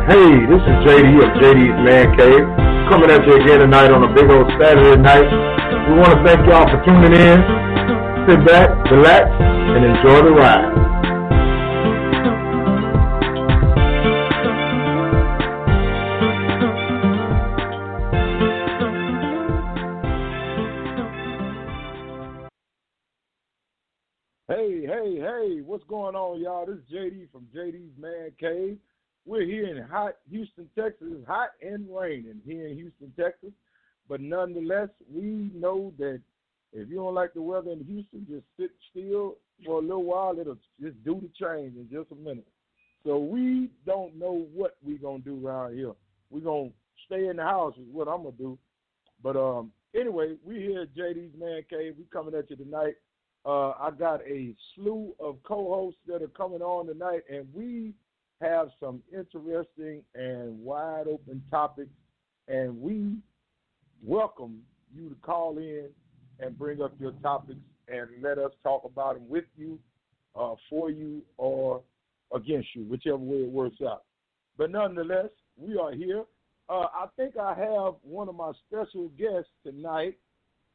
Hey, this is JD of jd'smancave, coming at you again tonight on a big old Saturday night. We want to thank y'all for tuning in. Sit back, relax, and enjoy the ride. Hey, what's going on, y'all? This is JD from JD's Man Cave. We're here in hot Houston, Texas. It's hot and raining here in Houston, Texas. But nonetheless, we know that if you don't like the weather in Houston, just sit still for a little while. It'll just do the change in just a minute. So we don't know what we're going to do around here. We're going to stay in the house is what I'm going to do. But anyway, we're here at JD's Man Cave. We're coming at you tonight. I got a slew of co-hosts that are coming on tonight, and we have some interesting and wide open topics, and we welcome you to call in and bring up your topics and let us talk about them with you, for you, or against you, whichever way it works out. But nonetheless, we are here. I think I have one of my special guests tonight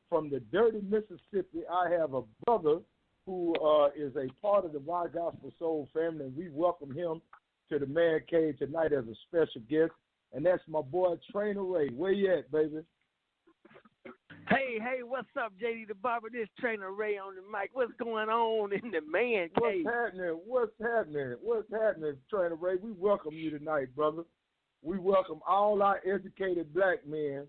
from the dirty Mississippi. I have a brother who is a part of the My Gospel Soul family, and we welcome him to the Man Cave tonight as a special guest, and that's my boy Trainer Ray. Where you at, baby? Hey, what's up, JD the Barber? This Trainer Ray on the mic. What's going on in the Man Cave? What's happening, Trainer Ray? We welcome you tonight, brother. We welcome all our educated black men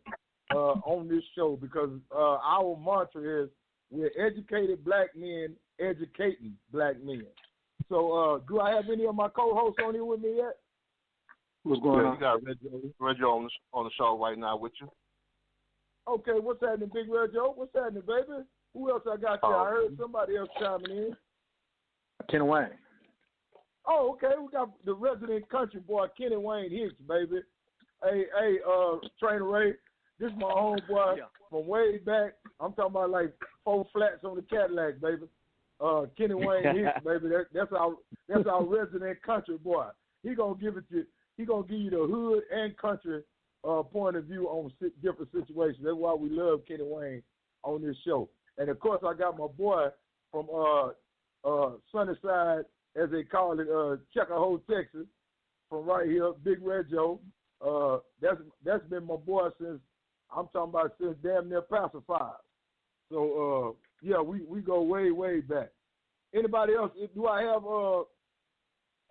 on this show because our mantra is we're educated black men educating black men. So, do I have any of my co-hosts on here with me yet? What's going on? You got Reggo on the show right now with you. Okay, what's happening, Big Reggo? What's happening, baby? Who else I got here? I heard somebody else chiming in. Kenny Wayne. Oh, okay. We got the resident country boy, Kenny Wayne Hicks, baby. Hey, Trainer Ray, this is my homeboy from way back. I'm talking about like 4 flats on the Cadillac, baby. Kenny Wayne Hicks, baby. That's our resident country boy. He gonna give it to. He gonna give you the hood and country point of view on different situations. That's why we love Kenny Wayne on this show. And of course, I got my boy from Sunnyside, as they call it, Checkerhole, Texas, from right here, Big Reggo. That's been my boy since damn near pacified. So yeah, we go way back. Anybody else? Do I have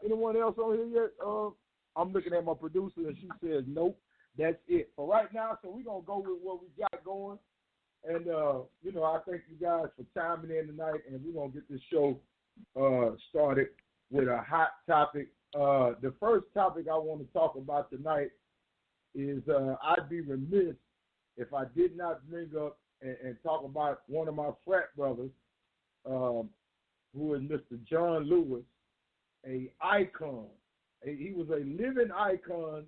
anyone else on here yet? I'm looking at my producer and she says nope. That's it for right now. So we're gonna go with what we got going. And I thank you guys for chiming in tonight, and we're gonna get this show started with a hot topic. The first topic I want to talk about tonight is I'd be remiss if I did not bring up and talk about one of my frat brothers, who is Mr. John Lewis, a icon. He was a living icon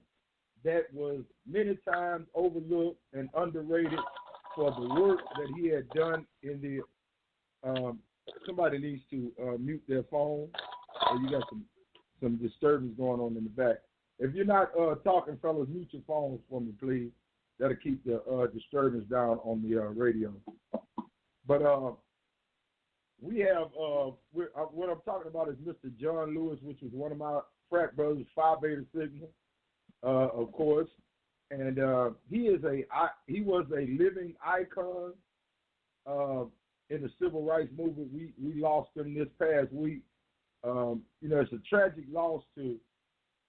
that was many times overlooked and underrated for the work that he had done in the. Somebody needs to mute their phone, or you got some disturbance going on in the back. If you're not talking, fellas, mute your phones for me, please. That'll keep the disturbance down on the radio. But we have, what I'm talking about is Mr. John Lewis, which was one of my frat brothers, Phi Beta Sigma, of course. And he was a living icon in the civil rights movement. We lost him this past week. It's a tragic loss to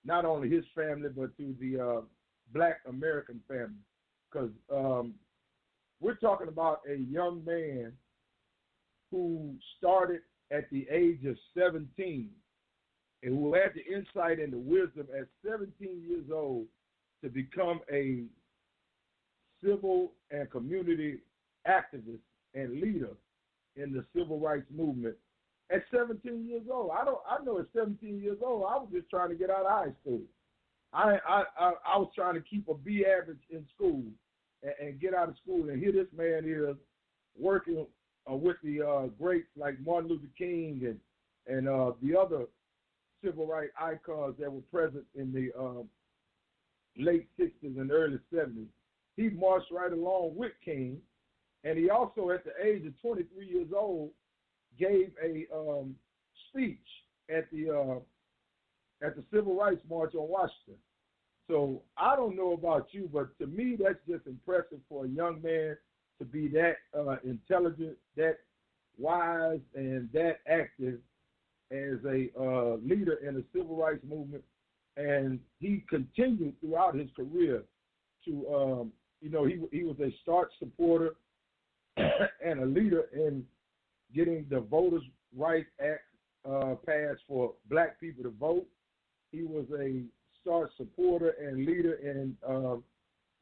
not only his family, but to the black American family. Because we're talking about a young man who started at the age of 17 and who had the insight and the wisdom at 17 years old to become a civil and community activist and leader in the civil rights movement at 17 years old. I know at 17 years old, I was just trying to get out of high school. I was trying to keep a B average in school and get out of school. And here this man is working with the greats like Martin Luther King and the other civil rights icons that were present in the late 60s and early 70s. He marched right along with King, and he also, at the age of 23 years old, gave a speech at the Civil Rights March on Washington. So I don't know about you, but to me, that's just impressive for a young man to be that intelligent, that wise, and that active as a leader in the civil rights movement. And he continued throughout his career to, he was a staunch supporter and a leader in getting the Voters' Rights Act passed for black people to vote. He was a staunch supporter and leader in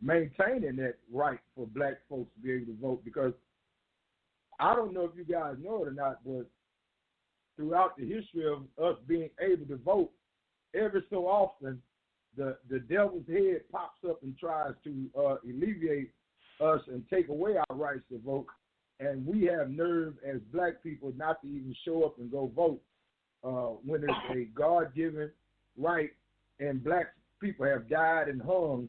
maintaining that right for black folks to be able to vote, because I don't know if you guys know it or not, but throughout the history of us being able to vote, every so often the devil's head pops up and tries to alleviate us and take away our rights to vote, and we have nerve as black people not to even show up and go vote when it's a God-given right, and black people have died and hung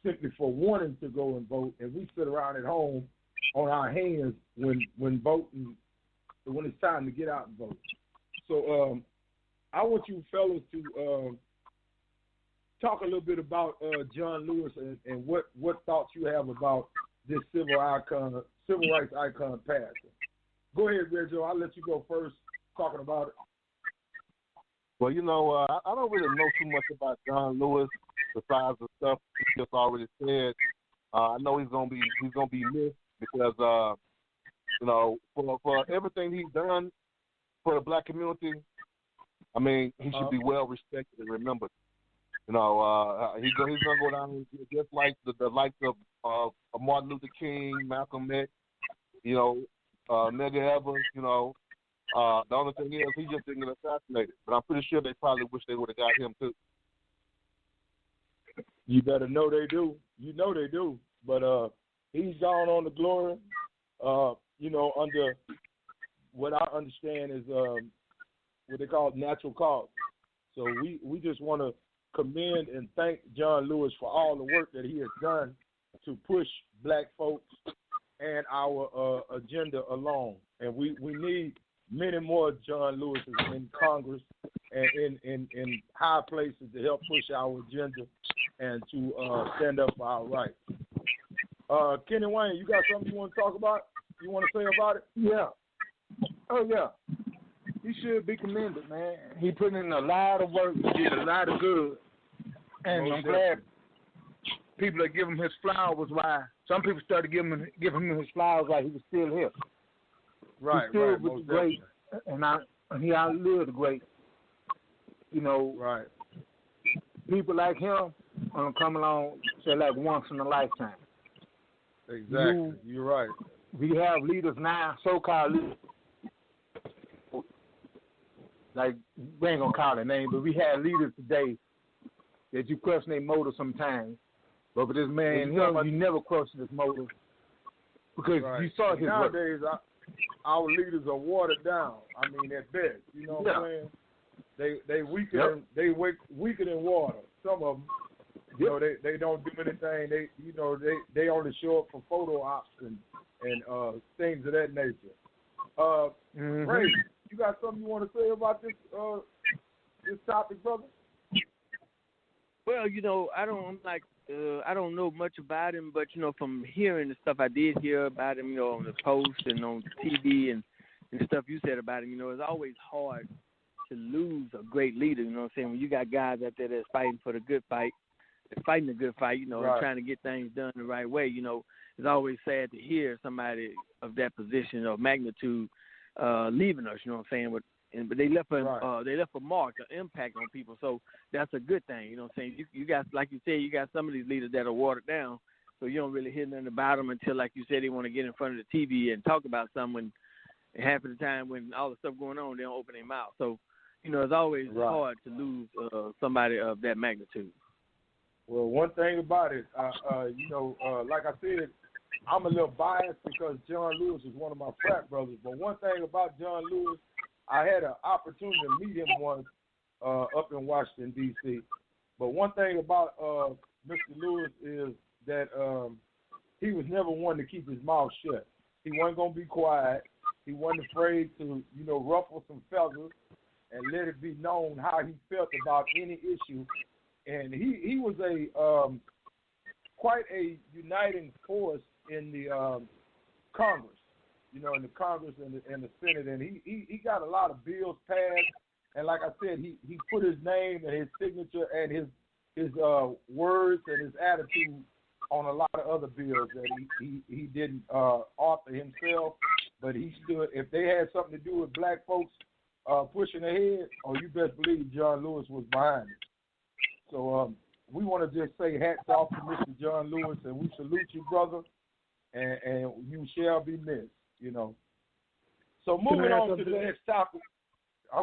simply for wanting to go and vote, and we sit around at home on our hands when voting, when it's time to get out and vote. So I want you fellas to talk a little bit about John Lewis and what thoughts you have about this civil rights icon passing. Go ahead, Reggo. I'll let you go first talking about it. Well, I don't really know too much about John Lewis besides the stuff he just already said. I know he's gonna be missed because for everything he's done for the black community, I mean, he should be well respected and remembered. He's gonna go down just like the likes of Martin Luther King, Malcolm X, Medgar Evers. The only thing is he just didn't get assassinated, but I'm pretty sure they probably wish they would have got him too. You better know they do. You know they do. But he's gone on to glory. Under what I understand is what they call natural cause. So we just want to commend and thank John Lewis for all the work that he has done to push black folks and our agenda along. And we need many more John Lewises in Congress and in high places to help push our agenda and to stand up for our rights. Kenny Wayne, you got something you want to talk about? You want to say about it? Yeah. Oh, yeah. He should be commended, man. He put in a lot of work. He did a lot of good. And I'm glad people are giving him his flowers. Why? Some people started giving him his flowers while he was still here. Right, he still right. was great, and he outlived the great. Right. People like him come along, say, like once in a lifetime. Exactly. You're right. We have leaders now, so-called leaders. Like, we ain't going to call their name, but we have leaders today that you question their motive sometimes. But for this man here, you never question his motive because you saw his nowadays, our leaders are watered down. I mean, at best. You know what I'm saying? They weaker weaker than water. Some of them, they don't do anything. They only show up for photo ops and things of that nature. Ray, you got something you want to say about this topic, brother? Well, I don't know much about him, but from hearing the stuff I did hear about him, on the post and on TV and stuff you said about him, it's always hard to lose a great leader. You know what I'm saying? When you got guys out there that's fighting for the good fight, they're fighting the good fight, and trying to get things done the right way. It's always sad to hear somebody of that position or magnitude leaving us. You know what I'm saying? But they left a mark, an impact on people. So that's a good thing. You know what I'm saying? You got, like you said, you got some of these leaders that are watered down, so you don't really hear nothing about them until, like you said, they want to get in front of the TV and talk about something. And half of the time, when all the stuff going on, they don't open their mouth. So, it's always hard to lose somebody of that magnitude. Well, one thing about it, like I said, I'm a little biased because John Lewis is one of my frat brothers. But one thing about John Lewis, I had an opportunity to meet him once up in Washington, D.C. But one thing about Mr. Lewis is that he was never one to keep his mouth shut. He wasn't going to be quiet. He wasn't afraid to, ruffle some feathers and let it be known how he felt about any issue. And he was a quite a uniting force in the Congress, in the Congress and the Senate. And he got a lot of bills passed. And like I said, he put his name and his signature and his words and his attitude on a lot of other bills that he didn't author himself, but he stood. If they had something to do with black folks pushing ahead, you best believe John Lewis was behind it. So we want to just say hats off to Mr. John Lewis, and we salute you, brother, and you shall be missed, So moving on to the next topic.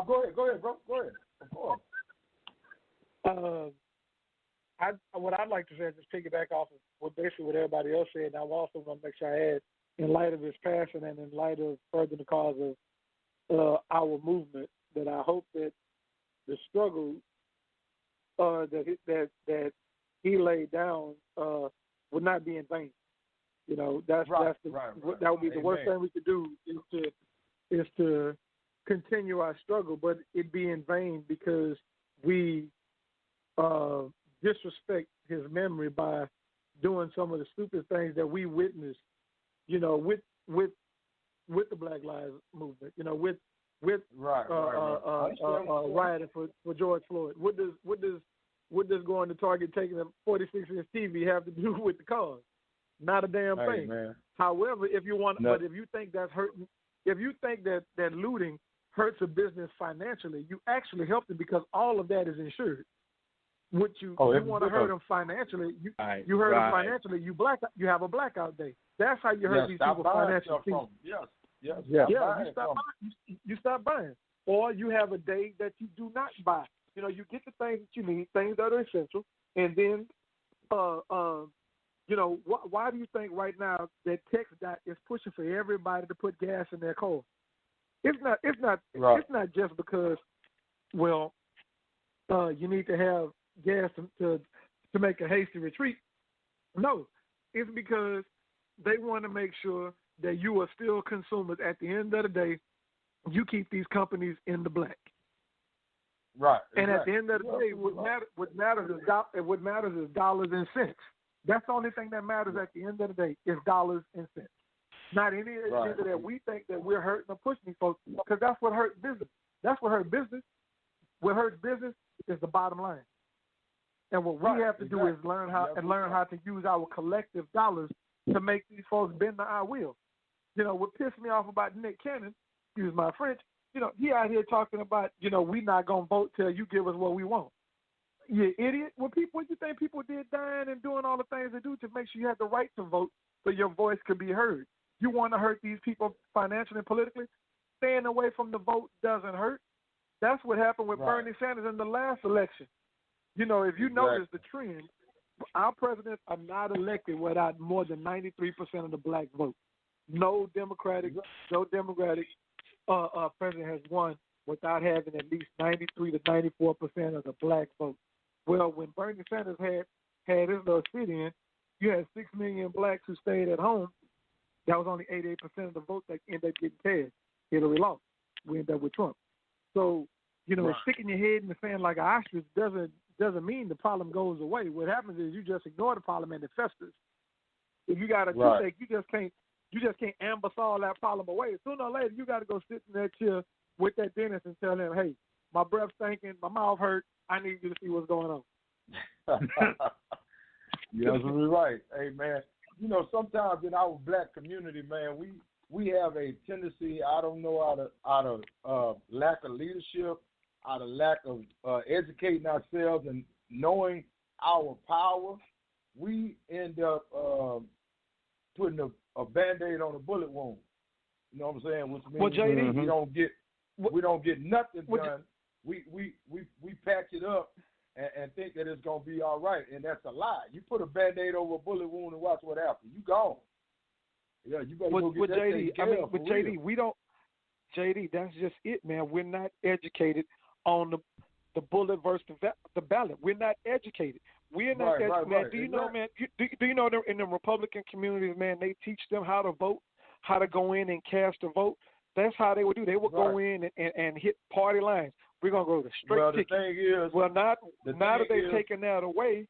Go ahead, bro. Go ahead. Of course. What I'd like to say is just piggyback off of what everybody else said. And I also want to make sure I add, in light of his passing and in light of furthering the cause of our movement, that I hope that the struggle that he laid down would not be in vain. That would be the worst thing we could do is to continue our struggle, but it be in vain because we disrespect his memory by doing some of the stupid things that we witnessed, with the Black Lives Movement, with rioting for George Floyd. What does going to Target taking a 46-inch TV have to do with the cause? Not a damn thing. Man. However, if you think that's hurting, if you think that looting hurts a business financially, you actually help them because all of that is insured. What you want to hurt them financially, you hurt them financially. You have a blackout day. That's how you hurt these people financially. You stop buying, or you have a day that you do not buy. You get the things that you need, things that are essential, and then, why do you think right now that TxDOT is pushing for everybody to put gas in their car? It's not just because, you need to have gas to make a hasty retreat. No, it's because they want to make sure that you are still consumers. At the end of the day, you keep these companies in the black. Right. And at the end of the day, what matters is dollars and cents. That's the only thing that matters at the end of the day is dollars and cents. Not any agenda that we think that we're hurting or pushing these folks, because that's what hurts business. That's what hurts business. What hurts business is the bottom line. And what we have to do is learn how to use our collective dollars to make these folks bend to our will. What pissed me off about Nick Cannon, excuse my French, he out here talking about, we not gonna vote till you give us what we want. You idiot. What you think people did dying and doing all the things they do to make sure you have the right to vote so your voice could be heard? You want to hurt these people financially and politically? Staying away from the vote doesn't hurt. That's what happened with Bernie Sanders in the last election. If you notice the trend, our presidents are not elected without more than 93% of the black vote. No Democratic president has won without having at least 93 to 94% of the black vote. Well, when Bernie Sanders had his little sit-in, you had 6 million blacks who stayed at home. That was only 88% of the vote that ended up getting cast. Hillary lost. We ended up with Trump. So, sticking your head in the sand like an ostrich doesn't mean the problem goes away. What happens is you just ignore the problem and it festers. If you got a toothache, you just can't ambassador that problem away. Sooner or later, you got to go sit in that chair with that dentist and tell him, hey, my breath's stinking, my mouth hurt, I need you to see what's going on. You're absolutely right. Hey, man, sometimes in our black community, man, we have a tendency, I don't know, out of lack of leadership, out of lack of educating ourselves and knowing our power, we end up putting a Band-Aid on a bullet wound. You know what I'm saying? Which means JD, we don't get nothing done. We patch it up and think that it's gonna be all right, and that's a lie. You put a Band-Aid over a bullet wound and watch what happens. You gone. Yeah, you better go get that taken care of. JD, we don't. JD, that's just it, man. We're not educated on the bullet versus the ballot. We're not educated. We're not that, man. Do you know, man? Do you know that in the Republican communities, man, they teach them how to vote, how to go in and cast a vote. That's how they would do. They would go in and hit party lines. We're gonna go to straight ticket. The thing is, now that they've taken that away,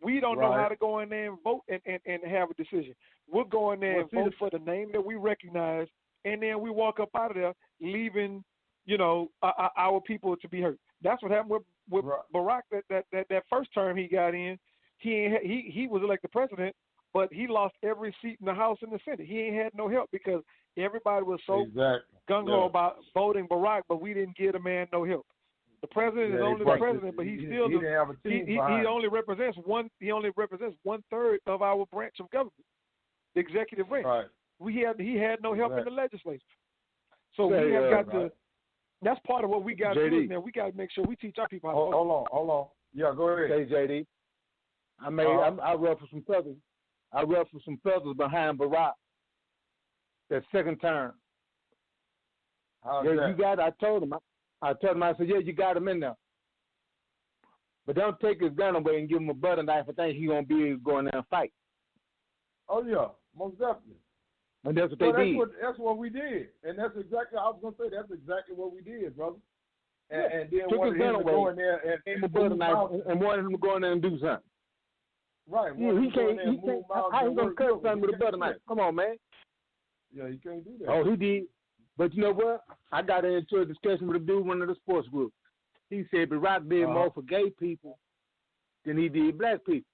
we don't know how to go in there and vote and have a decision. We'll go in there and vote for the name that we recognize, and then we walk up out of there, leaving, our people to be hurt. That's what happened with Barack. That first term he got in, he was elected president, but he lost every seat in the House and the Senate. He ain't had no help because everybody was so gung-ho about voting Barack, but we didn't give the man no help. The president is only the president, but he only represents one. He only represents 1/3 of our branch of government, the executive branch. Right. He had no help in the legislature. So we have got to. That's part of what we got to do now. We got to make sure we teach our people how to vote. Hold on. Yeah, go ahead. Hey, JD. I ruffled some feathers. I ruffled some feathers behind Barack. That second term. You got it. I told him. I said, yeah, you got him in there. But don't take his gun away and give him a butter knife and think he's going to be able to go in there and fight. Oh, yeah, most definitely. And that's what they did. That's what we did. And that's exactly, I was going to say, that's exactly what we did, brother. And then took wanted him to go in there and a butter knife and wanted him to go in there and do something. Right. He can't. How he going to cut something with a butter knife? Come on, man. Yeah, he can't do that. Oh, he did. But you know what? I got into a discussion with a dude, one of the sports groups. He said Barack did more for gay people than he did black people.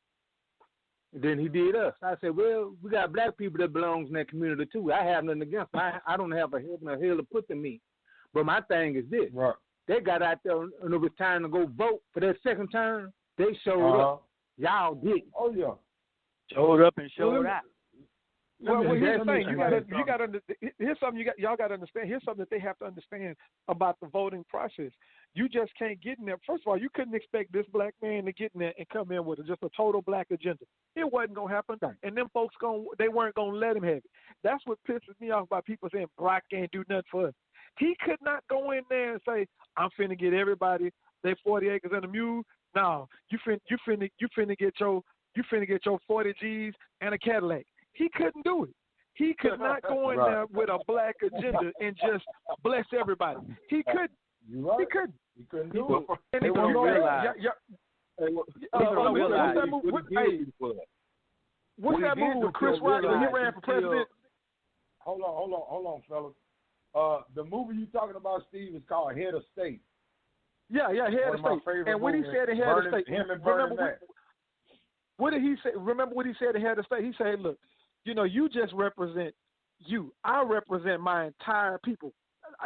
And then he did us. I said, well, we got black people that belongs in that community too. I have nothing against them. I don't have a heaven or hell to put them in. But my thing is this. Right. They got out there and it was time to go vote for that second term. They showed up. Y'all didn't. Oh, yeah. Showed up and showed out. Well, here's the thing. Here's something y'all got to understand. Here's something that they have to understand about the voting process. You just can't get in there. First of all, you couldn't expect this black man to get in there and come in with just a total black agenda. It wasn't gonna happen. And them folks they weren't gonna let him have it. That's what pisses me off about people saying Barack can't do nothing for us. He could not go in there and say, I'm finna get everybody their 40 acres and a mule. No, you finna get your 40 G's and a Cadillac. He couldn't do it. He could not go in there with a black agenda and just bless everybody. He couldn't. Right. He couldn't. He couldn't do it. And they won't realize. What's that movie with Chris Rock when he ran for president? Hold on, fellas. The movie you talking about, Steve, is called Head of State. Yeah, Head of State. And when he said Head of State, what did he say? Remember what he said in Head of State? He said, look, you just represent you. I represent my entire people.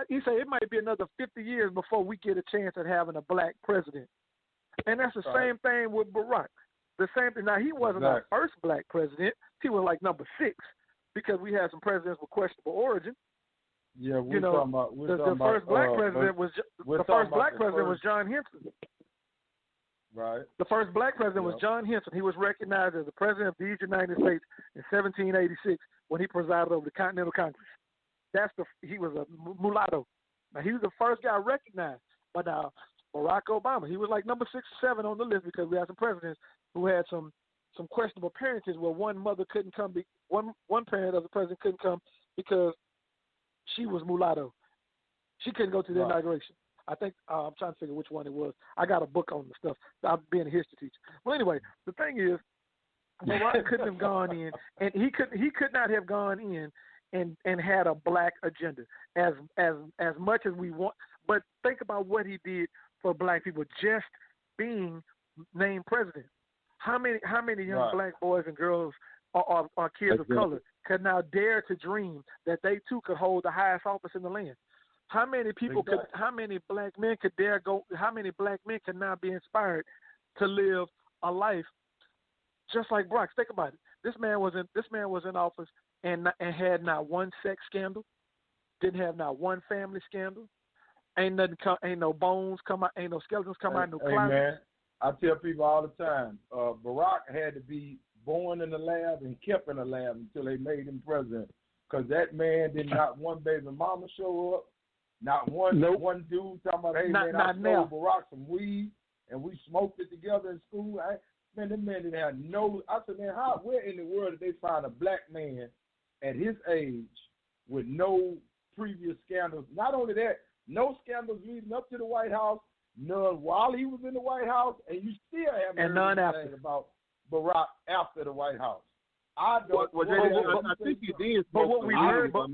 He said it might be another 50 years before we get a chance at having a black president. And that's the same thing with Barack. The same thing. Now, he wasn't our first black president. He was like number 6 because we had some presidents with questionable origin. Yeah, the first black president was John Henson. Right. The first black president was John Henson. He was recognized as the president of these United States in 1786 when he presided over the Continental Congress. He was a mulatto. Now, he was the first guy recognized. But now, Barack Obama, he was like number 6 or 7 on the list because we had some presidents who had some questionable parentage where one mother couldn't come, one parent of the president couldn't come because she was mulatto. She couldn't go to the inauguration. I think I'm trying to figure which one it was. I got a book on the stuff. I've been a history teacher. Well, anyway, the thing is, Barack couldn't have gone in, and he could not have gone in and had a black agenda as much as we want. But think about what he did for black people just being named president. How many young black boys and girls or kids of color could now dare to dream that they too could hold the highest office in the land? How many people how many black men could dare go? How many black men could now be inspired to live a life just like Barack? Think about it. This man was in office and had not one sex scandal, didn't have not one family scandal. Ain't no bones come out, ain't no skeletons come out, no clouds. Man, I tell people all the time, Barack had to be born in the lab and kept in the lab until they made him president. Because that man did not one baby mama show up. Not one dude talking about, hey, man, I stole Barack some weed and we smoked it together in school. Man, that man didn't have no. I said, man, where in the world did they find a black man at his age with no previous scandals? Not only that, no scandals leading up to the White House, none while he was in the White House, and you still haven't heard none anything about Barack after the White House. I don't. I think he did. But what we've heard was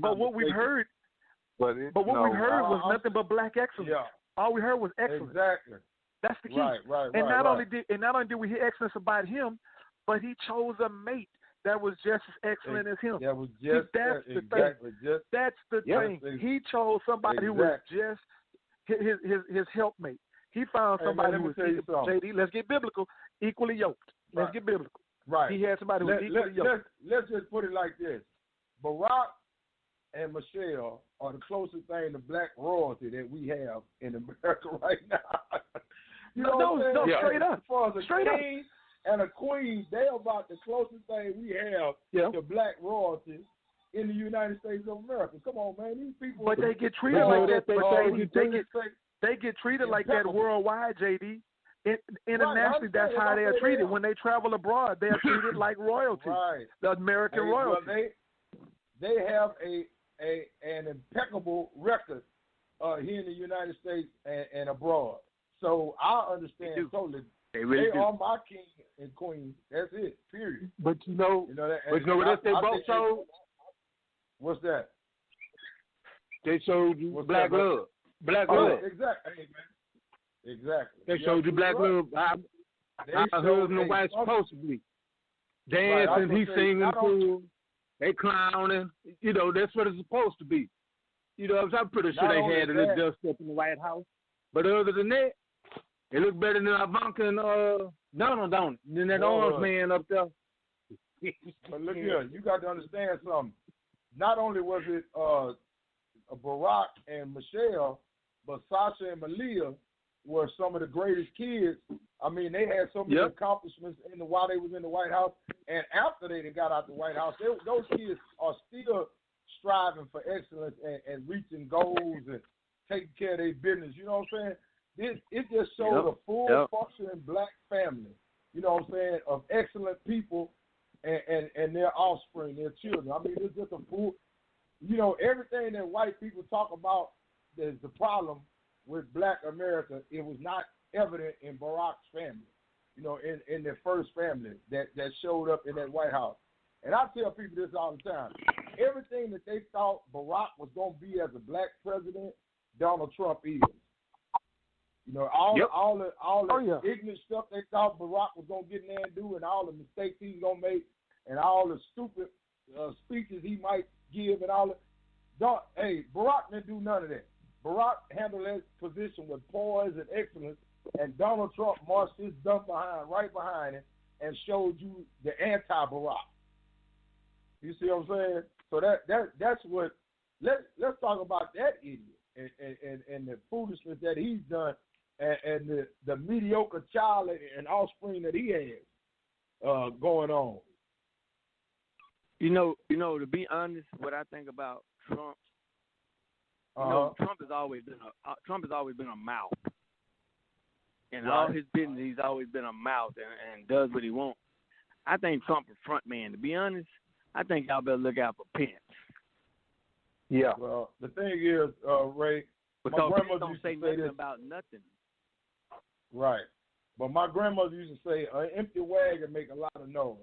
nothing but black excellence. Yeah. All we heard was excellence. Exactly. That's the key. Right. And not only did we hear excellence about him, but he chose a mate that was just as excellent as him. That was just that's the exactly. thing. That's the thing. He chose somebody who was just his helpmate. He found somebody who was JD. Let's get biblical. Equally yoked. Let's get biblical. Right. He had somebody who was equally yoked. Let's just put it like this: Barack and Michelle are the closest thing to black royalty that we have in America right now. No, straight up. As far as a king and a queen, they're about the closest thing we have to black royalty in the United States of America. Come on, man. These people. But they get treated like that. They get treated like that worldwide, JD. Internationally, that's how they are treated. When they travel abroad, they are treated like royalty. Right. The American royalty. Well, they have an impeccable record here in the United States and abroad. So I understand totally. They are my king and queen. That's it. Period. But you know what else they both showed? What's that? They showed you black love. Black love. Exactly. Hey, man. Exactly. They showed you black love. How a husband and wife supposed to be. Dancing, he singing cool. They clowning. That's what it's supposed to be. I'm pretty sure they had a little dust up in the White House. But other than that, it looked better than Ivanka and Donald, don't it? Than that orange man up there. But look here, you got to understand something. Not only was it Barack and Michelle, but Sasha and Malia were some of the greatest kids. I mean, they had so many accomplishments while they was in the White House, and after they got out the White House, those kids are still striving for excellence and reaching goals and taking care of their business. You know what I'm saying? It just showed a full functioning black family, you know what I'm saying, of excellent people and their offspring, their children. I mean, it's just a full, everything that white people talk about is the problem with black America. It was not evident in Barack's family, in their first family that showed up in that White House. And I tell people this all the time. Everything that they thought Barack was going to be as a black president, Donald Trump is. All the ignorant stuff they thought Barack was going to get in there and do, and all the mistakes he's going to make, and all the stupid speeches he might give, and all that. Hey, Barack didn't do none of that. Barack handled his position with poise and excellence, and Donald Trump marched his dumb right behind him and showed you the anti-Barack. You see what I'm saying? So that's what. Let's talk about that idiot and the foolishness that he's done. And the mediocre child and offspring that he has going on. To be honest, what I think about Trump, Trump has always been a mouth. In all his business, he's always been a mouth and does what he wants. I think Trump a front man. To be honest, I think y'all better look out for Pence. Yeah. Well, the thing is, Ray, because Pence don't say nothing about nothing. Right. But my grandmother used to say, an empty wagon make a lot of noise.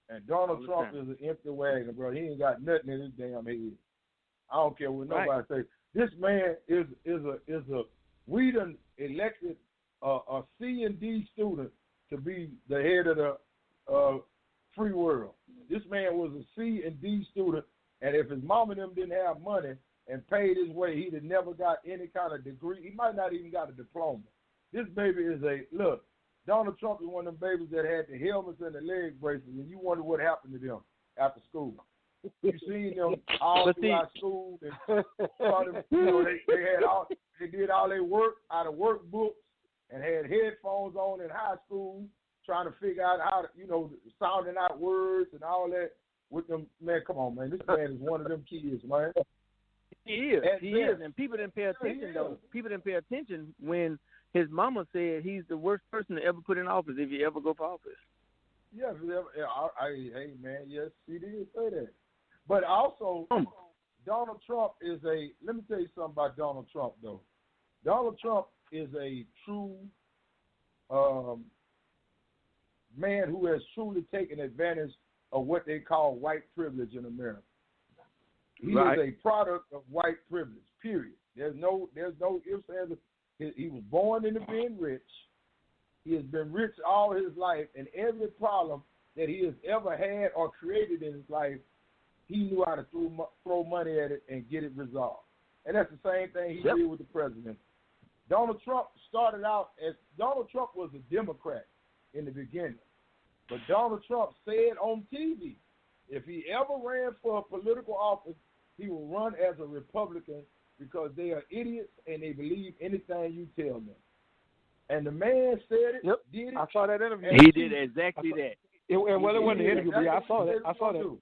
And Donald Trump is an empty wagon, bro. He ain't got nothing in his damn head. I don't care what nobody says. This man is a we done elected a C and D student to be the head of the free world. This man was a C and D student, and if his mom and them didn't have money and paid his way, he'd have never got any kind of degree. He might not even got a diploma. This baby is Donald Trump is one of them babies that had the helmets and the leg braces, and you wonder what happened to them after school. You seen them all throughout school. And they did all their work out of workbooks and had headphones on in high school, trying to figure out how to, sounding out words and all that with them. Man, come on, man. This man is one of them kids, man. He is, and people didn't pay attention though. People didn't pay attention when his mama said he's the worst person to ever put in office if you ever go for office. Yes, hey man, yes, she did say that. But also, Donald Trump is a. Let me tell you something about Donald Trump, though. Donald Trump is a true man who has truly taken advantage of what they call white privilege in America. He is a product of white privilege. Period. There's no ifs, ands. He was born into being rich. He has been rich all his life, and every problem that he has ever had or created in his life, he knew how to throw money at it and get it resolved. And that's the same thing he did with the president. Donald Trump was a Democrat in the beginning. But Donald Trump said on TV, if he ever ran for a political office, he will run as a Republican because they are idiots and they believe anything you tell them. And the man said it, did it. I saw that interview. He did exactly that. It wasn't an interview, but I saw that.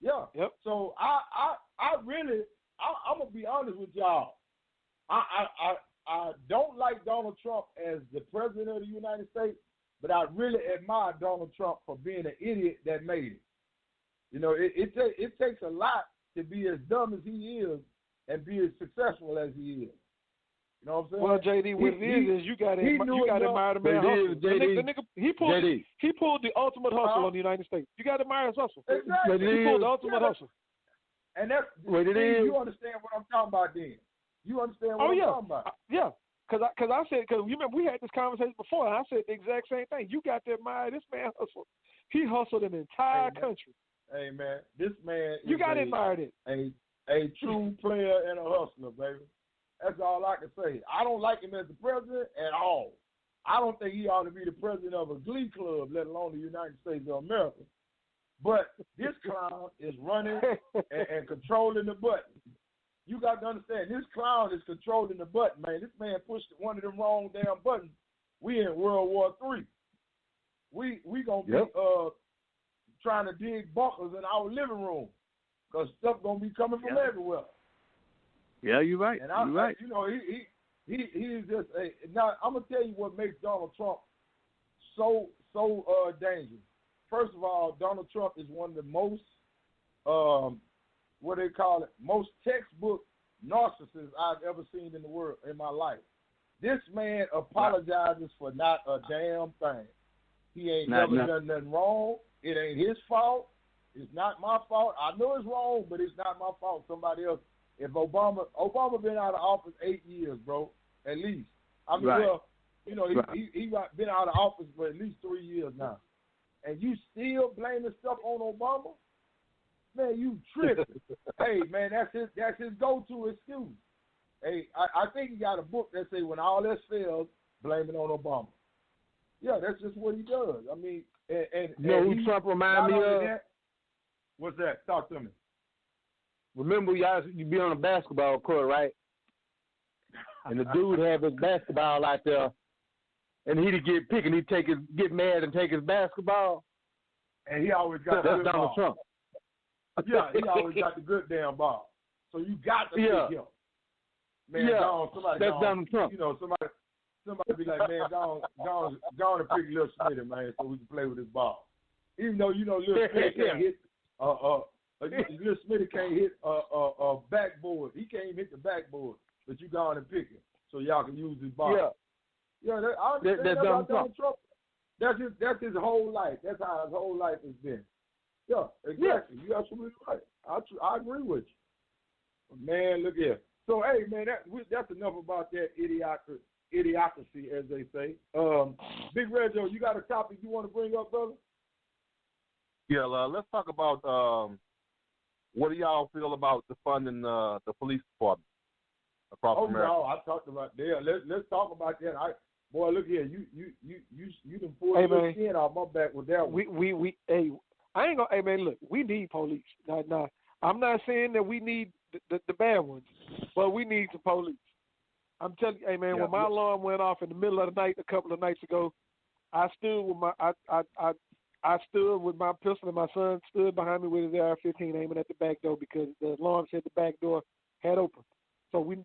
Yeah. Yep. So I'm gonna be honest with y'all. I don't like Donald Trump as the president of the United States, but I really admire Donald Trump for being an idiot that made it. You know, it takes a lot to be as dumb as he is and be as successful as he is. You know what I'm saying? Well, JD, what it is you got to admire the man hustle. The nigga, he pulled the ultimate hustle on the United States. You got to admire his hustle. Exactly. He pulled the ultimate hustle. And that's what it is. You understand what I'm talking about then. You understand what I'm talking about. Yeah. Because you remember we had this conversation before, and I said the exact same thing. You got to admire this man hustle. He hustled an entire country. Hey, man, this man you got to admire it. A true player and a hustler, baby. That's all I can say. I don't like him as the president at all. I don't think he ought to be the president of a glee club, let alone the United States of America. But this clown is running and controlling the button. You got to understand, this clown is controlling the button, man. This man pushed one of them wrong damn buttons. We in World War III. We going to be trying to dig bunkers in our living room because stuff going to be coming from everywhere. Yeah, you're right. And you're right. You know, he's just now. I'm gonna tell you what makes Donald Trump so dangerous. First of all, Donald Trump is one of the most most textbook narcissists I've ever seen in the world in my life. This man apologizes for not a damn thing. He ain't never done nothing wrong. It ain't his fault. It's not my fault. I know it's wrong, but it's not my fault. Somebody else. If Obama been out of office 8 years, bro, at least. I mean, he been out of office for at least 3 years now, and you still blaming stuff on Obama? Man, you tripping. Hey, man, that's his go-to excuse. Hey, I think he got a book that say when all else fails, blame it on Obama. Yeah, that's just what he does. I mean, and who Trump remind me of? What's that? Talk to me. Remember, you be on a basketball court, right? And the dude have his basketball out there, and he'd get picked, and get mad and take his basketball. And he always got the good Donald ball. Trump. Yeah, he always got the good damn ball. So you got to pick him. Man, that's Donald Trump. You know, somebody be like, man, go on and pick Lil Smitty, man, so we can play with his ball. Even though you know Lil Smitty can't hit Lil Smitty can't hit a backboard. He can't even hit the backboard, but you go on and pick him so y'all can use his ball. I understand that's Donald Trump. That's his whole life. That's how his whole life has been. Yeah, exactly. You're absolutely right. I agree with you. Man, look here. So, hey, man, that's enough about that idiocracy, as they say. Big Reggo, you got a topic you want to bring up, brother? Yeah, let's talk about what do y'all feel about defunding the police department across America? Oh no, I talked about that. Let's talk about that. Boy, look here, you done pulled your skin off my back with that one. I ain't gonna. Hey man, look, we need police. Now, I'm not saying that we need the bad ones, but we need the police. I'm telling you, hey man, when my alarm went off in the middle of the night a couple of nights ago, I stood with I stood with my pistol, and my son stood behind me with his AR-15 aiming at the back door because the alarm said the back door had opened. So we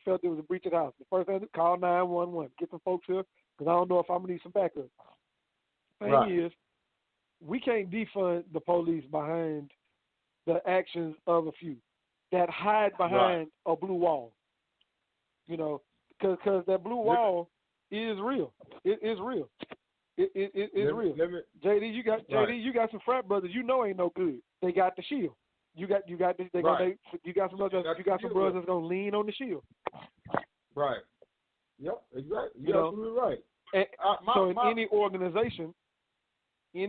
felt there was a breach of the house. The first thing, call 911, get some folks here, because I don't know if I'm gonna need some backup. Thing is, we can't defund the police behind the actions of a few that hide behind a blue wall. You know, because that blue wall is real. It is real. It is real. JD, you got some frat brothers. You know ain't no good. They got the shield. You got some brothers that's gonna lean on the shield. Right. Yep. Exactly. You're absolutely right. And, in any organization, you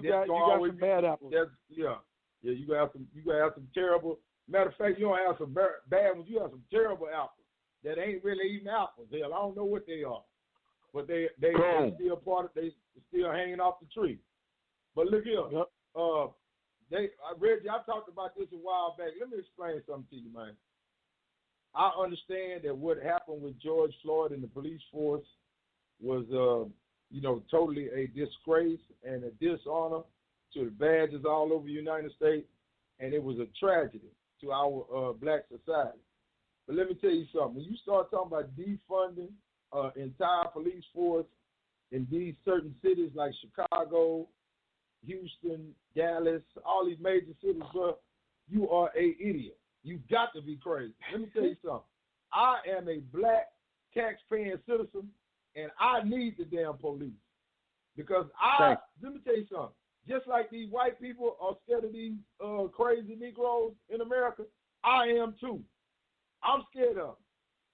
got some bad apples. Yeah. You gotta have some terrible. Matter of fact, you don't have some bad ones. You have some terrible apples that ain't really even apples. Hell, I don't know what they are, but they still part of. They still hanging off the tree. But look here. Yep. Reggie, I talked about this a while back. Let me explain something to you, man. I understand that what happened with George Floyd and the police force was, totally a disgrace and a dishonor to the badges all over the United States, and it was a tragedy to our black society. But let me tell you something. When you start talking about defunding entire police force in these certain cities like Chicago, Houston, Dallas, all these major cities, bro, you are a idiot. You got to be crazy. Let me tell you something. I am a black tax-paying citizen, and I need the damn police because let me tell you something. Just like these white people are scared of these crazy Negroes in America, I am too. I'm scared of them.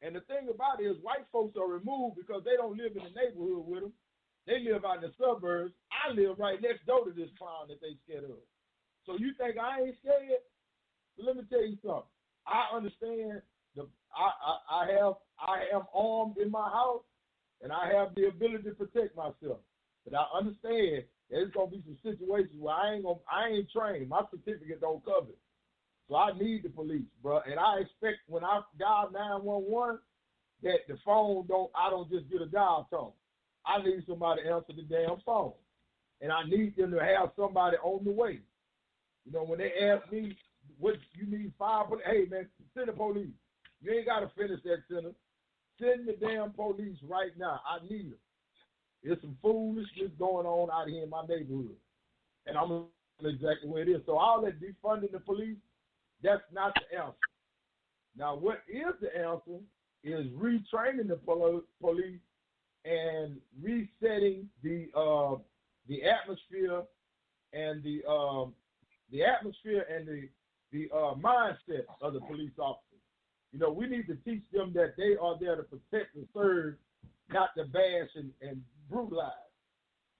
And the thing about it is white folks are removed because they don't live in the neighborhood with them. They live out in the suburbs. I live right next door to this clown that they scared of. So you think I ain't scared? But let me tell you something. I understand. I am armed in my house, and I have the ability to protect myself. But I understand there's gonna be some situations where I ain't trained. My certificate don't cover it. So I need the police, bro. And I expect when I dial 911 that the phone I don't just get a dial tone. I need somebody to answer the damn phone. And I need them to have somebody on the way. You know, when they ask me what you need 5 police, hey man, send the police. You ain't gotta finish that sentence. Send the damn police right now. I need them. There's some foolishness going on out here in my neighborhood. And I'm gonna know exactly where it is. So all that defunding the police, that's not the answer. Now, what is the answer is retraining the police and resetting the atmosphere and the mindset of the police officers. You know, we need to teach them that they are there to protect and serve, not to bash and brutalize.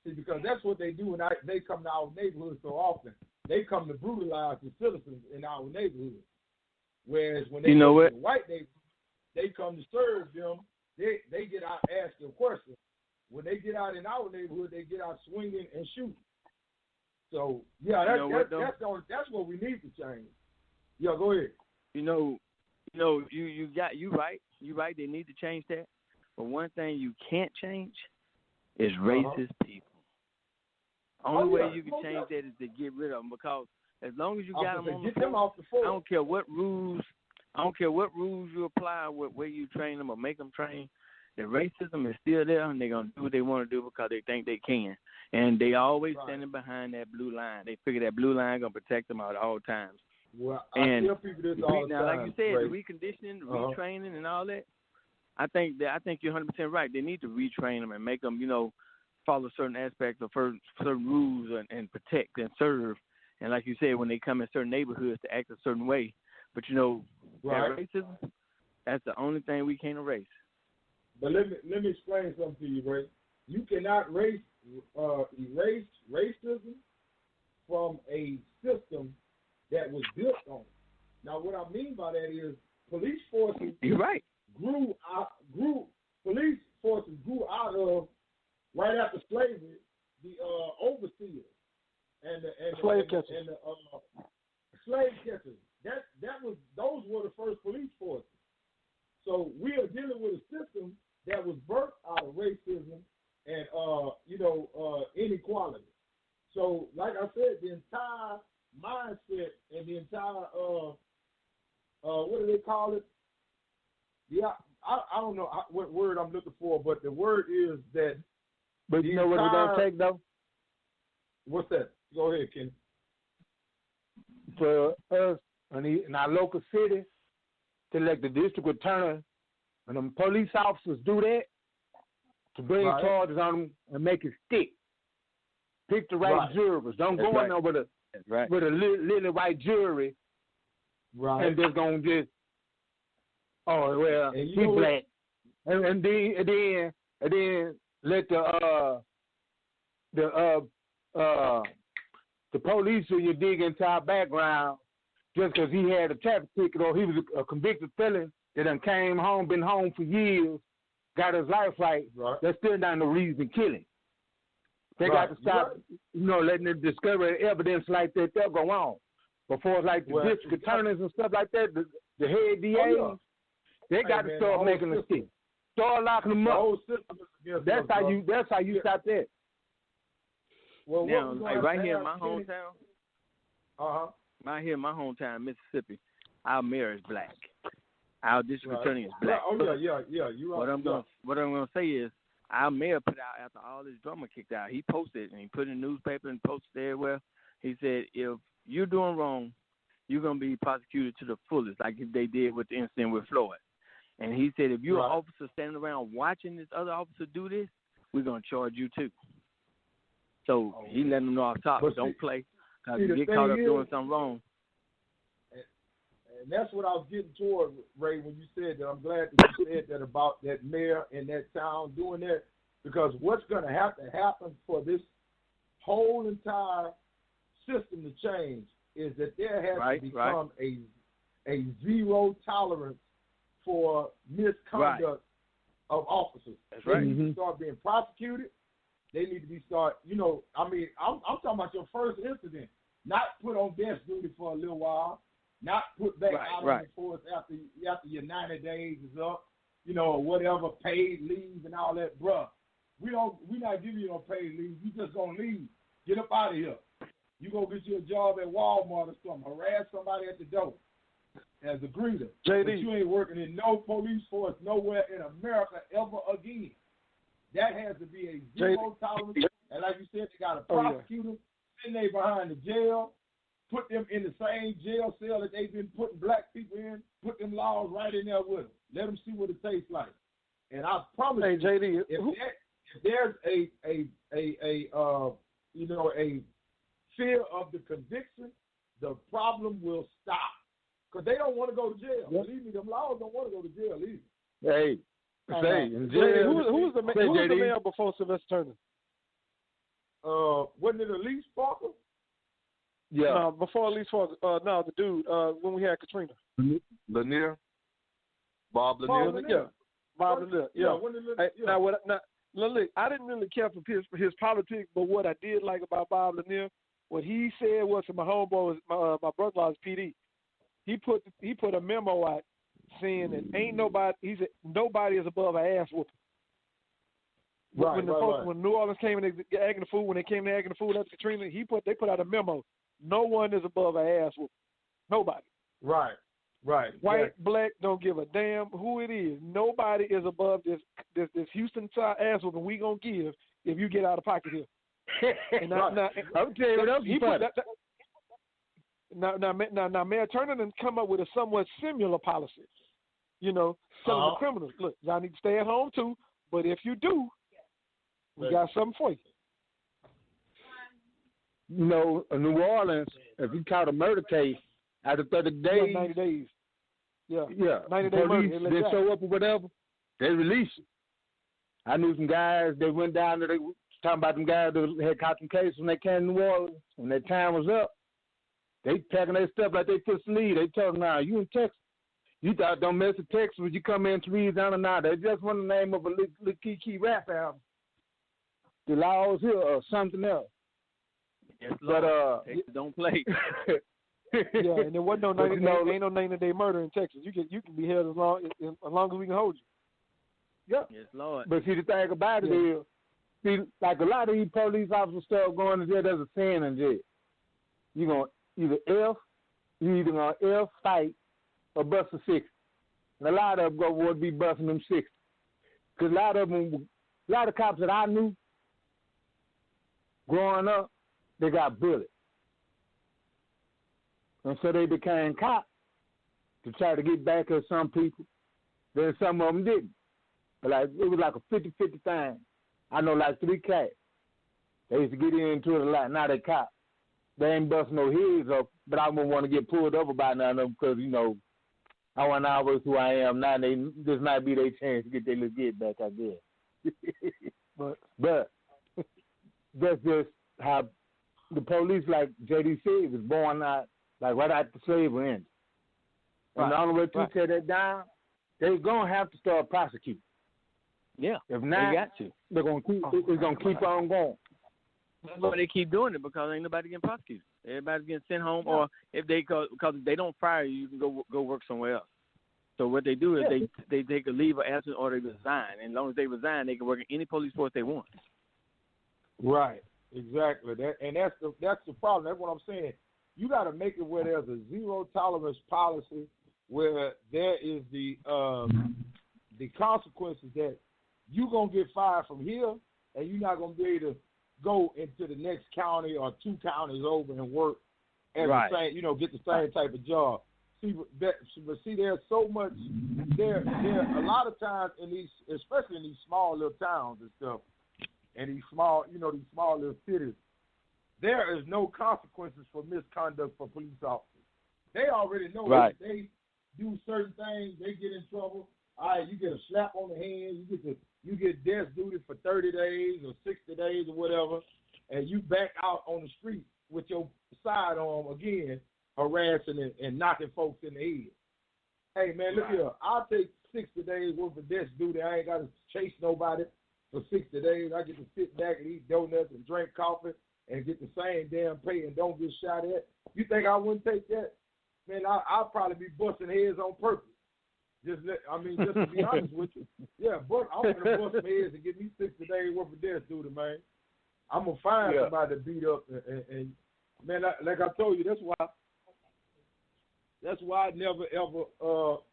See, because that's what they do when they come to our neighborhood so often. They come to brutalize the citizens in our neighborhood. Whereas when they go to the white neighborhood, they come to serve them. They get out asking questions. When they get out in our neighborhood, they get out swinging and shooting. So yeah, that's what we need to change. Yeah, go ahead. You right. You right. They need to change that. But one thing you can't change is racist people. Only way you can change that is to get rid of them, because as long as you got them on the force, I don't care what rules you apply, where you train them or make them train. The racism is still there, and they're gonna do what they want to do because they think they can. And they always standing behind that blue line. They figure that blue line gonna protect them at all times. Well, I tell people this all the time. Now, like you said, the reconditioning, the retraining, and all that. I think you're 100% right. They need to retrain them and make them, follow certain aspects of certain rules and protect and serve. And like you said, when they come in certain neighborhoods, to act a certain way. But that racism, that's the only thing we can't erase. But let me explain something to you, Ray. You cannot erase racism from a system that was built on it. Now, what I mean by that is police forces. You're right. Police forces grew out of right after slavery the overseers and the slave catchers. Those were the first police forces. So we are dealing with a system that was birthed out of racism and inequality. So, like I said, the entire mindset and the entire what do they call it? Yeah, I don't know what word I'm looking for, but the word is that. But you know what it's gonna take though? What's that? Go ahead, Kenny. For us in our local city to let the district attorney and the police officers do that, to bring charges on them and make it stick. Pick the right jurors. Don't go in there with a lily white jury. Right. And just gonna just he's black. And then let the police who you dig into our background just because he had a traffic ticket or he was a convicted felon that done came home, been home for years, got his life right. That's still not no reason to kill him. They got to stop, letting them discover evidence like that. They'll go on. Before like the district attorneys and stuff like that, the head DAs, they got to start making a stick. Start locking them up. That's how you stop that. Well, now, like right here in my hometown, right here in my hometown, Mississippi, our mayor is black. Our district attorney is black. Yeah. You're right. What I'm gonna say is, our mayor put out after all this drama kicked out. He posted and he put in the newspaper and posted everywhere. He said, if you're doing wrong, you're gonna be prosecuted to the fullest, like they did with the incident with Floyd. And he said, if you're an officer standing around watching this other officer do this, we're gonna charge you too. So he letting them know off top, don't play, because you get caught up doing something wrong. And that's what I was getting toward, Ray, when you said that. I'm glad that you said that about that mayor in that town doing that, because what's going to have to happen for this whole entire system to change is that there has to become a zero tolerance for misconduct of officers. They need to start being prosecuted. They need to be I'm talking about your first incident, not put on desk duty for a little while, not put back out on the force after your 90 days is up, or whatever, paid leave and all that, bruh. We not giving you no paid leave. You just gonna leave. Get up out of here. You go get you a job at Walmart or something. Harass somebody at the door as a greeter. JD. But you ain't working in no police force nowhere in America ever again. That has to be a zero tolerance. And like you said, they got to prosecute them, send them behind the jail, put them in the same jail cell that they've been putting black people in, put them laws right in there with them. Let them see what it tastes like. And I promise you, JD, if there's a fear of the conviction, the problem will stop. Because they don't want to go to jail. Yep. Believe me, them laws don't want to go to jail either. Hey, in jail. Who was the mayor before Sylvester Turner? Wasn't it Elise Parker? Yeah. No, before Elise Parker. No, the dude, when we had Katrina. Lanier? Bob Lanier? Bob Lanier, yeah. Now, look, I didn't really care for his politics, but what I did like about Bob Lanier, what he said was to my homeboy, my brother-in-law's PD. He put a memo out saying that he said nobody is above an ass whooping. When New Orleans came in acting the fool, when they came in acting the fool after Katrina, they put out a memo. No one is above an ass whooping. Nobody. Right. White, black, don't give a damn who it is. Nobody is above this Houston ass whooping we gonna give if you get out of pocket here. And I'm telling you what else he put. Now, Mayor Turner done come up with a somewhat similar policy. Telling the criminals, look, y'all need to stay at home too, but if you do, we got something for you. In New Orleans, if you caught a murder case, after 30 days, 90 days. Yeah. 90 days police didn't show up or whatever, they release you. I knew some guys, they went down there, they were talking about them guys that had caught some cases when they came to New Orleans. When their time was up, they packing their stuff like they took the lead. They told them, you in Texas. You thought don't mess with Texas when you come in to Louisiana. Now they just want the name of a little key rap album. The laws here or something else. Yes, Lord. Texas don't play. Yeah, and there wasn't ain't no 90-day murder in Texas. You can be held as long as we can hold you. Yeah. Yes, Lord. But see, the thing about it is, like a lot of these police officers start going to jail. There's a saying in jail. You're gonna either F, fight, or bust a 6. and a lot of them would be busting them 60. Because a lot of cops that I knew growing up, they got bullets. And so they became cops to try to get back at some people. Then some of them didn't. But like, it was like a 50-50 thing. I know like 3 cats. They used to get into it a lot. Now they cops. They ain't busting no heads up, but I wouldn't want to get pulled over by none of them because, you know, I want to always who I am now. This might be their chance to get their little get back, I guess. but that's just how the police, like JD said, was born out, like right after slavery ended. And the only way to tear that down, they're going to have to start prosecuting. Yeah, if not, they got to. They're going to keep. It's going to keep on going. That's why they keep doing it, because ain't nobody getting prosecuted. Everybody's getting sent home, or if because if they don't fire you, you can go work somewhere else. So what they do is they take a leave of absence or they resign. And as long as they resign, they can work in any police force they want. Right, exactly. That's the problem. That's what I'm saying. You got to make it where there's a zero tolerance policy, where there is the consequences that you're gonna get fired from here, and you're not gonna be able to go into the next county or 2 counties over and work as the same, get the same type of job. See, there's so much there. A lot of times in these, especially in these small little towns and stuff, and these small little cities, there is no consequences for misconduct for police officers. They already know if they do certain things, they get in trouble. All right, you get a slap on the hand, you get desk duty for 30 days or 60 days or whatever, and you back out on the street with your sidearm again, harassing and knocking folks in the head. Hey man, look here, I'll take 60 days worth of desk duty. I ain't got to chase nobody for 60 days. I get to sit back and eat donuts and drink coffee and get the same damn pay and don't get shot at. You think I wouldn't take that? Man, I'll probably be busting heads on purpose. Just to be honest with you. Yeah, but I'm going to bust some heads and get me 60 days worth of desk duty, man. I'm going to find somebody to beat up. And man, like I told you, that's why I never, ever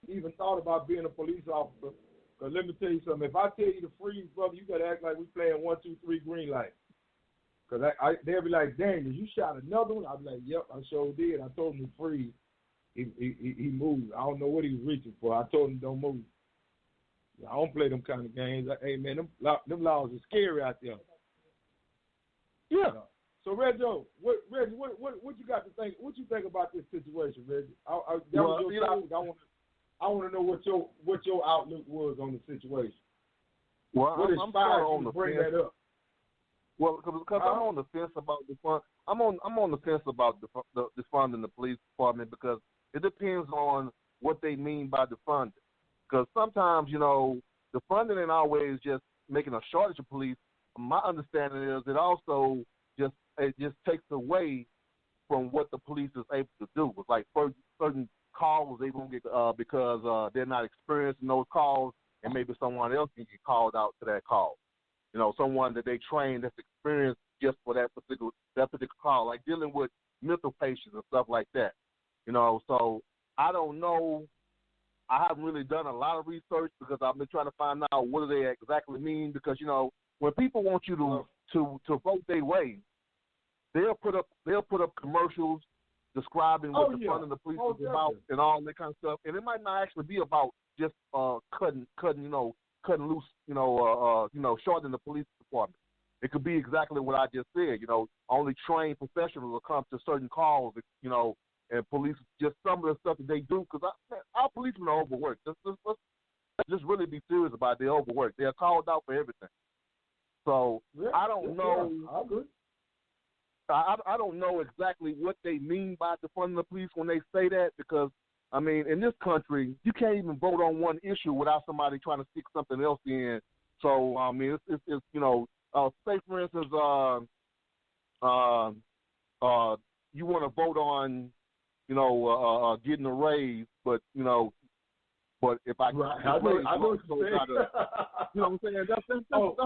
even thought about being a police officer. Because let me tell you something. If I tell you to freeze, brother, you got to act like we playing 1, 2, 3 green light. Because they'll be like, Daniel, you shot another one? I'll be like, yep, I sure did. I told him to freeze. He moved. I don't know what he was reaching for. I told him don't move. I don't play them kind of games. Hey, man, them laws are scary out there. Yeah. So, Reggo, what you got to think? What you think about this situation, Reggie? I want to know what your outlook was on the situation. Well, what I'm sorry on the bring fence. that up? Well, because I'm on the fence about the fund. I'm on the fence about defunding the police department because it depends on what they mean by defunding. Because sometimes, defunding ain't always just making a shortage of police. My understanding is it also just takes away from what the police is able to do. It's like certain calls they won't get because they're not experienced in those calls, and maybe someone else can get called out to that call. Someone that they train that's experienced just for that particular call, like dealing with mental patients and stuff like that. So I don't know. I haven't really done a lot of research because I've been trying to find out what do they exactly mean. Because when people want you to vote their way, they'll put up commercials describing what the fund of the police is about and all that kind of stuff. And it might not actually be about just cutting loose, shortening the police department. It could be exactly what I just said. Only trained professionals will come to certain calls, and police, just some of the stuff that they do, because our policemen are overworked. Let's just really be serious about it. They're overworked. They're called out for everything. So I don't know. I agree. I don't know exactly what they mean by defunding the police when they say that, because in this country, you can't even vote on one issue without somebody trying to stick something else in. So it's say for instance, you want to vote on, getting a raise, but if I I know what you're saying. You know what I'm saying? That's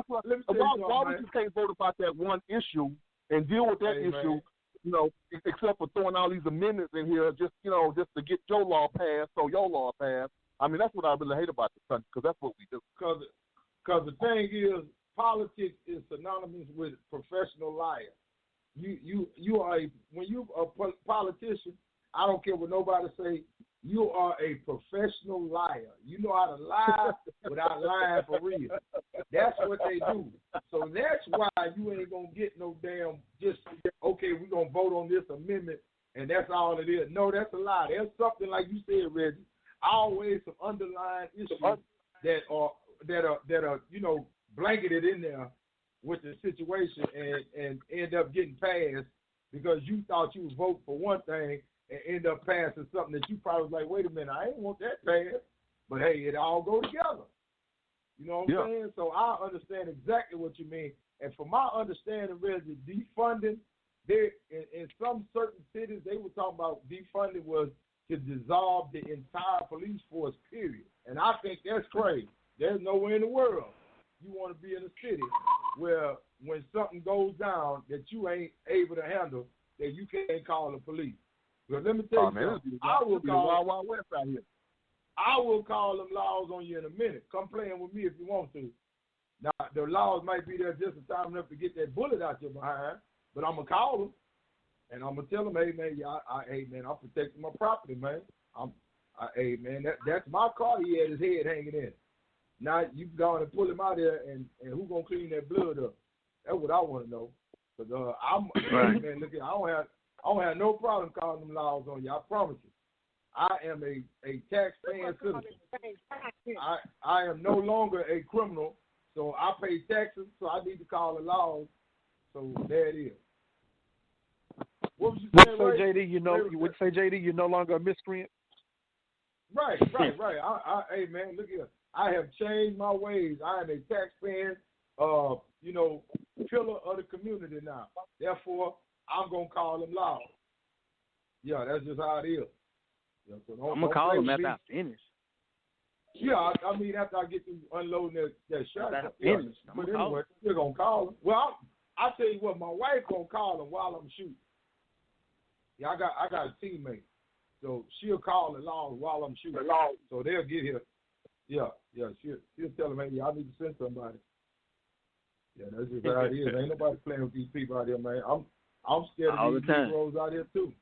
what. Why we just can't vote about that one issue and deal with that issue? Man. Except for throwing all these amendments in here, just to get your law passed, so your law passed. I mean, that's what I really hate about the country, because that's what we do. Because the thing is, politics is synonymous with professional liar. You are when you are a politician, I don't care what nobody say, you are a professional liar. You know how to lie without lying for real. That's what they do. So that's why you ain't gonna get no damn just okay, we're gonna vote on this amendment and that's all it is. No, that's a lie. There's something like you said, Reggie, always some underlying issues that are blanketed in there with the situation and end up getting passed because you thought you would vote for one thing and end up passing something that you probably was like, wait a minute, I ain't want that passed. But hey, it all go together. You know what I'm saying? So I understand exactly what you mean. And from my understanding, Reggie, defunding, there in some certain cities, they were talking about defunding was to dissolve the entire police force, period. And I think that's crazy. There's nowhere in the world you want to be in a city where when something goes down that you ain't able to handle, that you can't call the police. But let me tell you something. I will call Wild Wild West out here. I will call them laws on you in a minute. Come playing with me if you want to. Now, the laws might be there just in time enough to get that bullet out your behind, but I'm going to call them, and I'm going to tell them, hey, man, I'm protecting my property, man. Hey, man, that's my car he had his head hanging in. Now, you go and pull him out there, and who going to clean that blood up? That's what I want to know. Because man, look, I don't have no problem calling them laws on you. I promise you. I am a tax-paying citizen. I am no longer a criminal, so I pay taxes, so I need to call the laws. So there it is. What was you saying, Ray? You would say, JD, you're no longer a miscreant? Right. Hey, man, look here. I have changed my ways. I am a tax-paying, pillar of the community now. Therefore, I'm going to call them laws. Yeah, that's just how it is. Yeah, so I'm going to call them after I finish. Yeah, I mean, after I get through unloading that shot. But anyway, we're going to call them. Well, I'll tell you what, my wife going to call them while I'm shooting. Yeah, I got a teammate. So she'll call the laws while I'm shooting. So they'll get here. Yeah, she'll tell them, hey, I need to send somebody. Yeah, that's just how it is. Ain't nobody playing with these people out here, man. I'm scared of these Negroes out here, too.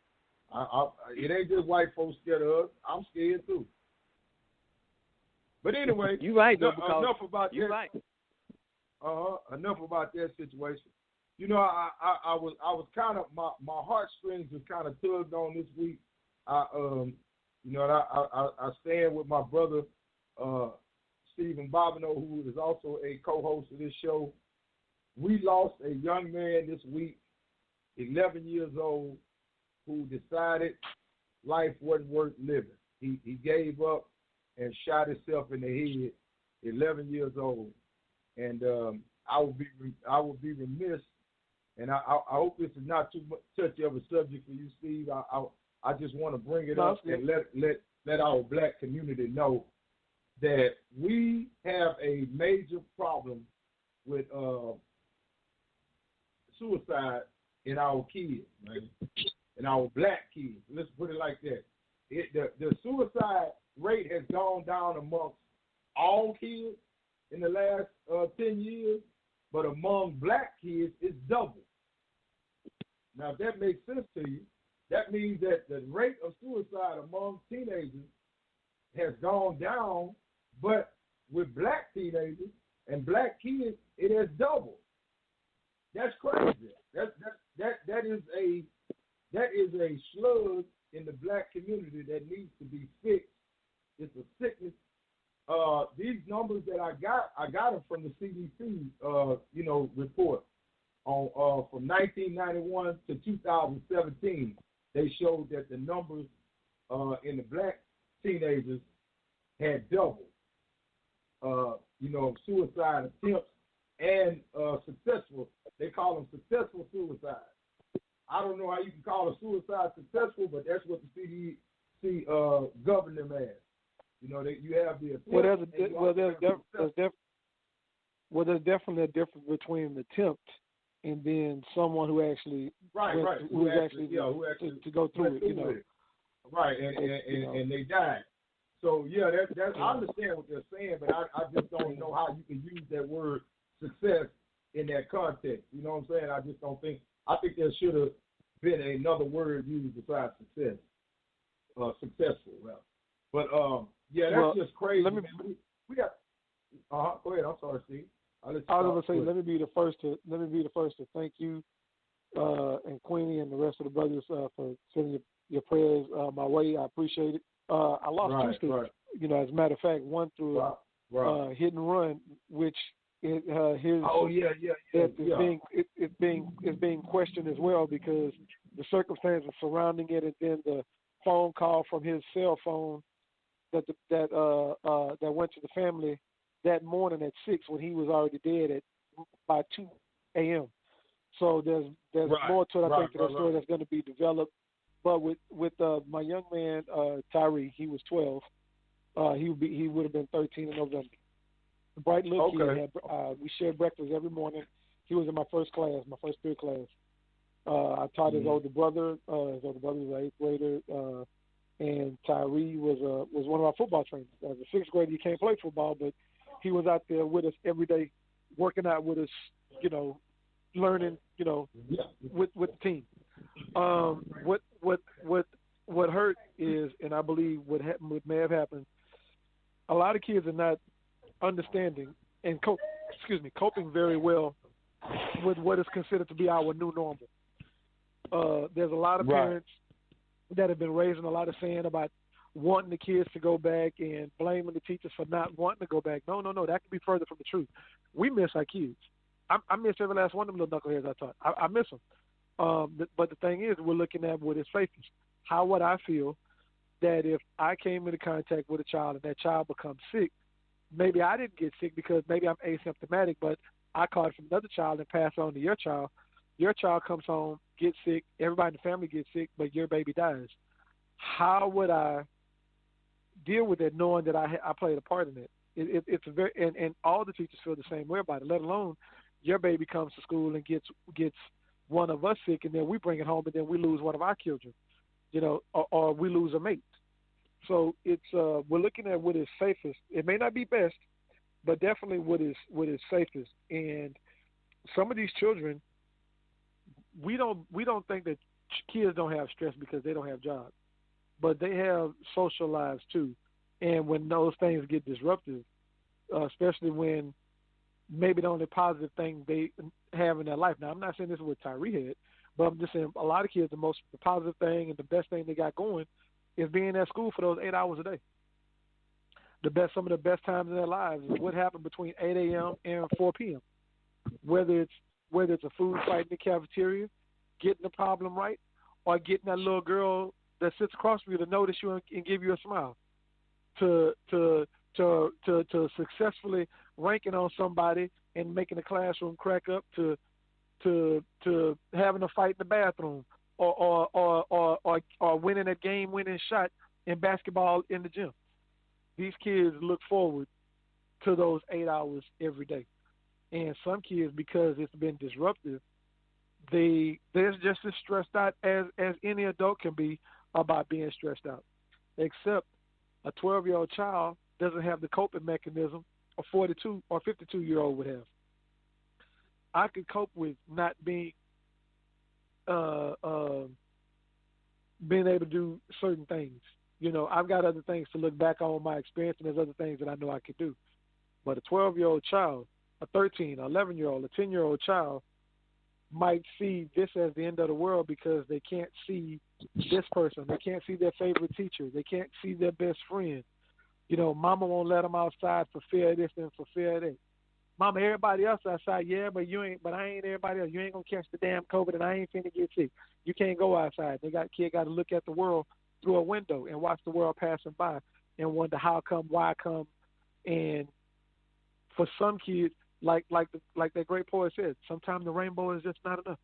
It ain't just white folks scared of us. I'm scared, too. But anyway, you're right, though, enough about you're that. Right. Enough about that situation. You know, I was kind of my heartstrings was kind of tugged on this week. I stand with my brother Stephen Bobineau, who is also a co-host of this show. We lost a young man this week, 11 years old, who decided life wasn't worth living. He gave up and shot himself in the head, 11 years old. And I would be remiss, and I hope this is not too much touchy of a subject for you, Steve. I just want to bring it up and let our black community know that we have a major problem with suicide in our kids, man, in our black kids. Let's put it like that. The suicide rate has gone down amongst all kids in the last 10 years, but among black kids, it's double. Now, if that makes sense to you, that means that the rate of suicide among teenagers has gone down, but with black teenagers and black kids, it has doubled. That's crazy. That is a slug in the black community that needs to be fixed. It's a sickness. These numbers that I got them from the CDC, report on from 1991 to 2017. They showed that the numbers in the black teenagers had doubled. Suicide attempts and successful. They call them successful suicides. I don't know how you can call a suicide successful, but that's what the CDC govern them as. You have the attempt. There's definitely a difference between an attempt and then someone who actually to go through it. Right, and they died. So yeah, that I understand what they're saying, but I just don't know how you can use that word success in that context. You know what I'm saying? I just don't think. I think there should have been another word used besides success, successful, rather. But yeah, that's just crazy. We got. Go ahead. I'm sorry, Steve. I was gonna say, let me be the first to thank you and Queenie and the rest of the brothers for sending your prayers my way. I appreciate it. I lost two students. You know, as a matter of fact, one through hit and run, which his it's being questioned as well because the circumstances surrounding it, and then the phone call from his cell phone that went to the family that morning at 6 when he was already dead by 2 a.m. So there's more to it. I think to that story that's going to be developed. But with my young man Tyree, he was 12. He would have been 13 in November. A bright little kid. We shared breakfast every morning. He was in my first third class. I taught his older brother. His older brother was an 8th grader, and Tyree was one of our football trainers. As a 6th grader, he can't play football, but he was out there with us every day, working out with us. You know, learning. You know, with the team. What hurt is, and I believe what may have happened. A lot of kids are not understanding and coping very well with what is considered to be our new normal. There's a lot of parents that have been raising a lot of saying about wanting the kids to go back and blaming the teachers for not wanting to go back. No, that could be further from the truth. We miss our kids. I miss every last one of them little knuckleheads I taught. I miss them. But the thing is, we're looking at what is safest. How would I feel that if I came into contact with a child and that child becomes sick, maybe I didn't get sick because maybe I'm asymptomatic, but I caught it from another child and passed it on to your child. Your child comes home, gets sick, everybody in the family gets sick, but your baby dies. How would I deal with it knowing that I played a part in it? It's a very and all the teachers feel the same way about it, let alone your baby comes to school and gets one of us sick, and then we bring it home, and then we lose one of our children, you know, or we lose a mate. So it's we're looking at what is safest. It may not be best, but definitely what is safest. And some of these children, we don't think that kids don't have stress because they don't have jobs, but they have social lives too. And when those things get disrupted, especially when maybe the only positive thing they have in their life. Now, I'm not saying this is what Tyree had, but I'm just saying a lot of kids, the positive thing and the best thing they got going is being at school for those 8 hours a day. Some of the best times in their lives is what happened between 8 a.m. and 4 p.m. Whether it's a food fight in the cafeteria, getting the problem right, or getting that little girl that sits across from you to notice you and give you a smile, to successfully ranking on somebody and making the classroom crack up, to having a fight in the bathroom, or winning a game-winning shot in basketball in the gym. These kids look forward to those 8 hours every day. And some kids, because it's been disruptive, they're just as stressed out as any adult can be about being stressed out. Except a 12-year-old child doesn't have the coping mechanism a 42 or 52-year-old would have. I could cope with not being able to do certain things. You know, I've got other things to look back on my experience, and there's other things that I know I could do. But a 12-year-old child, a 13, 11-year-old, a 10-year-old child might see this as the end of the world because they can't see this person. They can't see their favorite teacher. They can't see their best friend. You know, mama won't let them outside for fear of this and for fear of that. Mama, everybody else outside, yeah, but I ain't everybody else. You ain't gonna catch the damn COVID, and I ain't finna get sick. You can't go outside. Kid got to look at the world through a window and watch the world passing by and wonder how come, why come. And for some kids, like that great poet said, sometimes the rainbow is just not enough.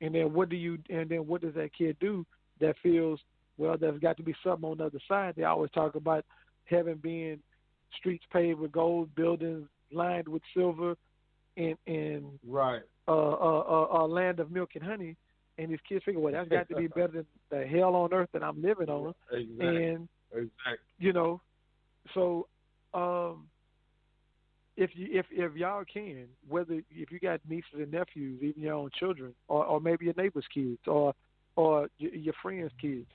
And then what does that kid do that feels, well, there's got to be something on the other side? They always talk about heaven being streets paved with gold, buildings lined with silver, and a land of milk and honey. And these kids figure, well, that's got to be better than the hell on earth that I'm living on. Exactly. Exactly. You know, so if y'all can, whether if you got nieces and nephews, even your own children, or maybe your neighbor's kids, or your friends' kids,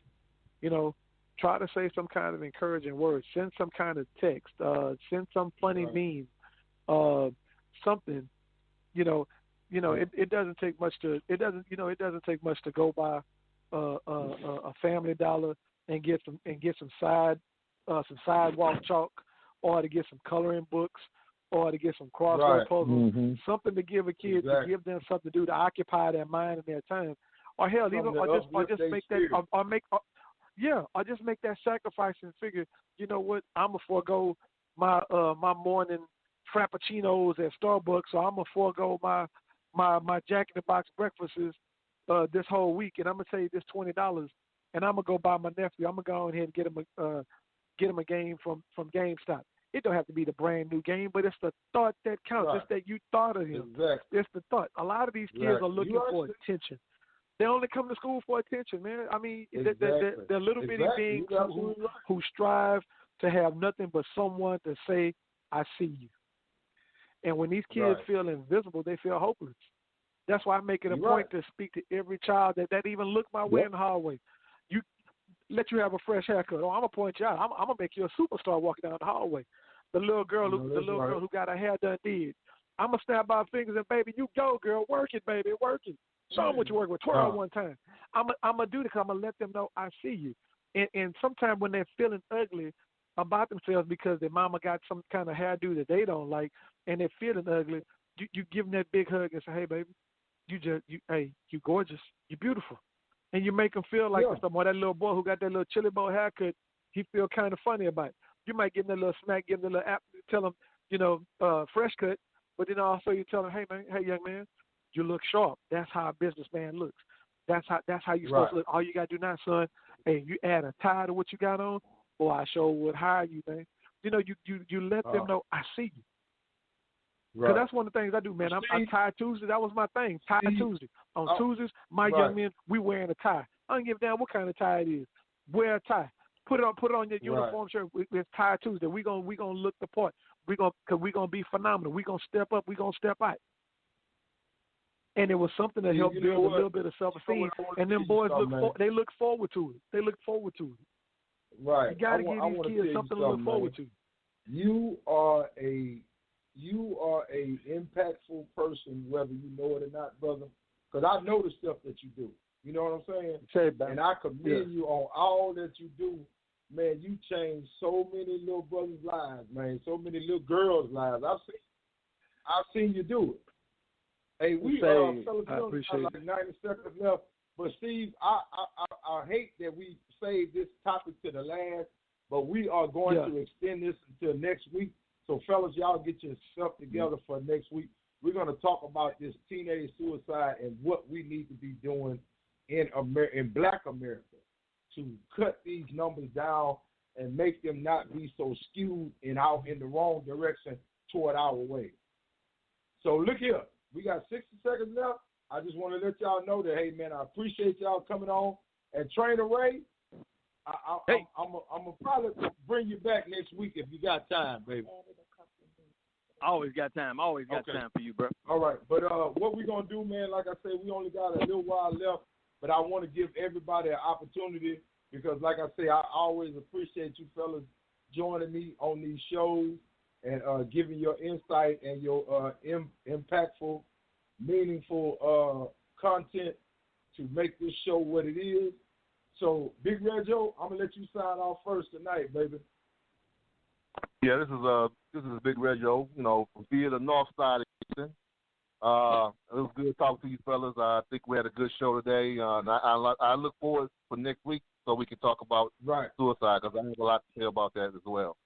you know, try to say some kind of encouraging words. Send some kind of text. Send some funny meme. Something. It doesn't take much to. It doesn't take much to go by a Family Dollar and get some sidewalk chalk, or to get some coloring books, or to get some crossword puzzles, something to give a kid, to give them something to do to occupy their mind and their time, or hell, even or just make that or just make that sacrifice and figure, you know what, I'm gonna forego my morning frappuccinos at Starbucks, or I'm gonna forego my Jack in the Box breakfasts this whole week, and I'm gonna save this $20, and I'm gonna go buy my nephew. I'm gonna go ahead and get him a game from GameStop. It don't have to be the brand new game, but it's the thought that counts. It's that you thought of him. Exactly. It's the thought. A lot of these kids are looking for attention. They only come to school for attention, man. I mean, they're little bitty beings who strive to have nothing but someone to say, "I see you." And when these kids feel invisible, they feel hopeless. That's why I make it a point to speak to every child that even look my way in the hallway. You let you have a fresh haircut. Oh, I'm gonna point you out. I'm gonna make you a superstar walking down the hallway. The little girl girl who got her hair done did. I'm gonna snap my fingers and, baby, you go, girl, work it, baby, work it. Show them what you work with. Twirl one time. I'm gonna do this because I'm gonna let them know I see you. And sometimes when they're feeling ugly about themselves because their mama got some kind of hairdo that they don't like, and they're feeling ugly, you give them that big hug and say, "Hey, baby, you gorgeous, you beautiful," and you make them feel like some more. That little boy who got that little chili bowl haircut, he feel kind of funny about it. You might give him a little smack, give him a little app, tell him, fresh cut, but then also you tell him, hey, young man, you look sharp. That's how a businessman looks. That's how you supposed to look. All you gotta do now, son, hey, you add a tie to what you got on, boy, I sure would hire you, man. You let them know I see you. Because that's one of the things I do, man. I tie Tuesday. That was my thing. Tie Tuesday. On Tuesdays, my young men, we wearing a tie. I don't give a damn what kind of tie it is. Wear a tie. Put it on your uniform shirt. It's tie Tuesday. We gonna look the part. We gonna be phenomenal. We gonna step up. We gonna step out. And it was something that helped build a little bit of self-esteem. And them boys look forward to it. They look forward to it. Right. You gotta give these kids something to look forward to. You are a impactful person, whether you know it or not, brother. Because I know the stuff that you do. You know what I'm saying? And I commend you on all that you do. Man, you changed so many little brothers' lives, man. So many little girls' lives. I've seen you do it. Hey, we fellas, like 90 seconds left. But Steve, I hate that we saved this topic to the last, but we are going to extend this until next week. So, fellas, y'all get your stuff together for next week. We're going to talk about this teenage suicide and what we need to be doing in Black America to cut these numbers down and make them not be so skewed and out in the wrong direction toward our way. So, look here. We got 60 seconds left. I just want to let y'all know that, hey, man, I appreciate y'all coming on. And Trainer Ray, I'm going to probably bring you back next week if you got time, baby. Always got time. Always got time for you, bro. All right. But what we're going to do, man, like I said, we only got a little while left. But I want to give everybody an opportunity because, like I say, I always appreciate you fellas joining me on these shows and giving your insight and your impactful, meaningful content to make this show what it is. So, Big Reggo, I'm going to let you sign off first tonight, baby. Yeah, this is Big Reggo, from via the north side of Houston. It was good talking to you fellas. I think we had a good show today. And I look forward for next week so we can talk about suicide because I have a lot to say about that as well.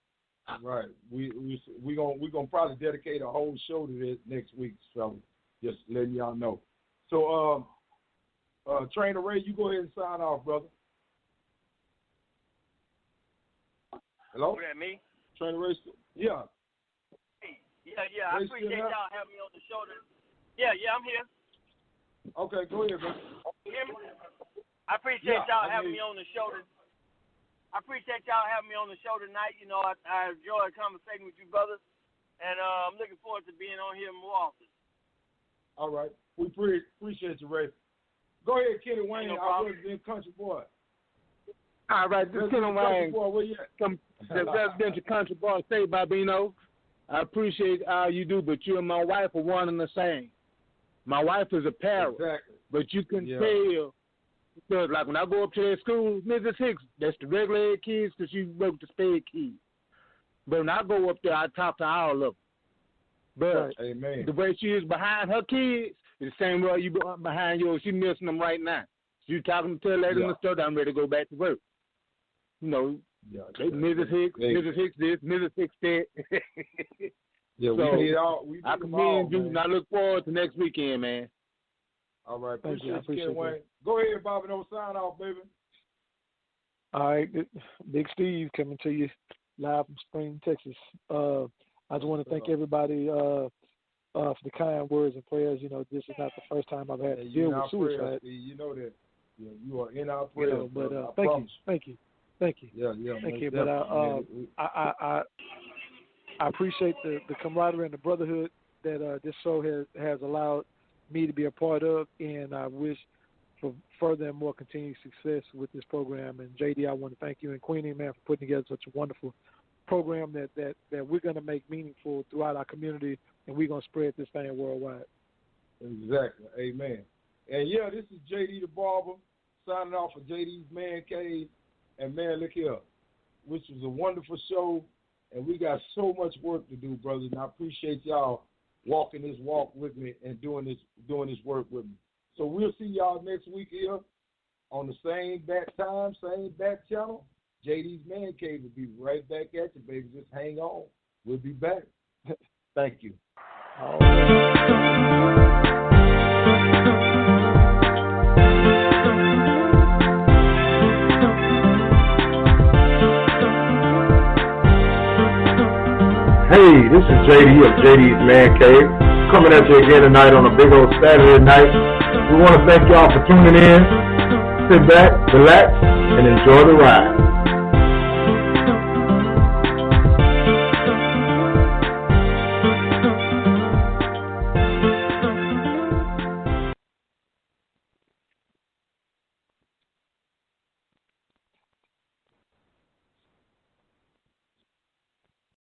Right. We're gonna probably dedicate a whole show to this next week, so just letting y'all know. So Trainer Ray, you go ahead and sign off, brother. Hello? What, that me? Trainer Ray? Yeah. Hey, yeah. I appreciate y'all having me on the show. Yeah, I'm here. Okay, go ahead, man. You hear me? I appreciate y'all having me on the show. I appreciate y'all having me on the show tonight. You know, I enjoyed conversating with you brothers, and I'm looking forward to being on here more often. All right. We appreciate you, Ray. Go ahead, Kenny Wayne, our resident country boy. All right, this is Kenny Wayne, where you at? the residential country boy, say, Bobino. I appreciate all you do, but you and my wife are one and the same. My wife is a parent, but you can tell, because like when I go up to their school, Mrs. Hicks, that's the regular ed kids because she worked the sped kids. But when I go up there, I talk to all of them. But the way she is behind her kids is the same way you behind yours. She missing them right now. You talking to her later in the store, I'm ready to go back to work. You know, Mrs. Hicks this, Mrs. Hicks that. I commend you, and I look forward to next weekend, man. All right, appreciate you, Wayne. Go ahead, Bobby, don't sign off, baby. All right, Big Steve coming to you live from Spring, Texas. I just want to thank everybody for the kind words and prayers. You know, this is not the first time I've had to deal with suicide. Prayers, you know that. Yeah, you are in our prayers. You know, but thank you. Thank you. But I appreciate the camaraderie and the brotherhood that this show has allowed me to be a part of, and I wish for further and more continued success with this program. And JD, I want to thank you and Queenie, man, for putting together such a wonderful program that we're going to make meaningful throughout our community, and we're going to spread this thing worldwide. Exactly. Amen. And this is JD the Barber signing off for JD's Man Cave. And man, look here, which was a wonderful show, and we got so much work to do, brothers. And I appreciate y'all walking this walk with me and doing this work with me. So we'll see y'all next week here on the same bat time, same bat channel. JD's Man Cave will be right back at you, baby. Just hang on. We'll be back. Thank you. Hey, this is JD of JD's Man Cave, coming at you again tonight on a big old Saturday night. We want to thank y'all for tuning in. Sit back, relax, and enjoy the ride.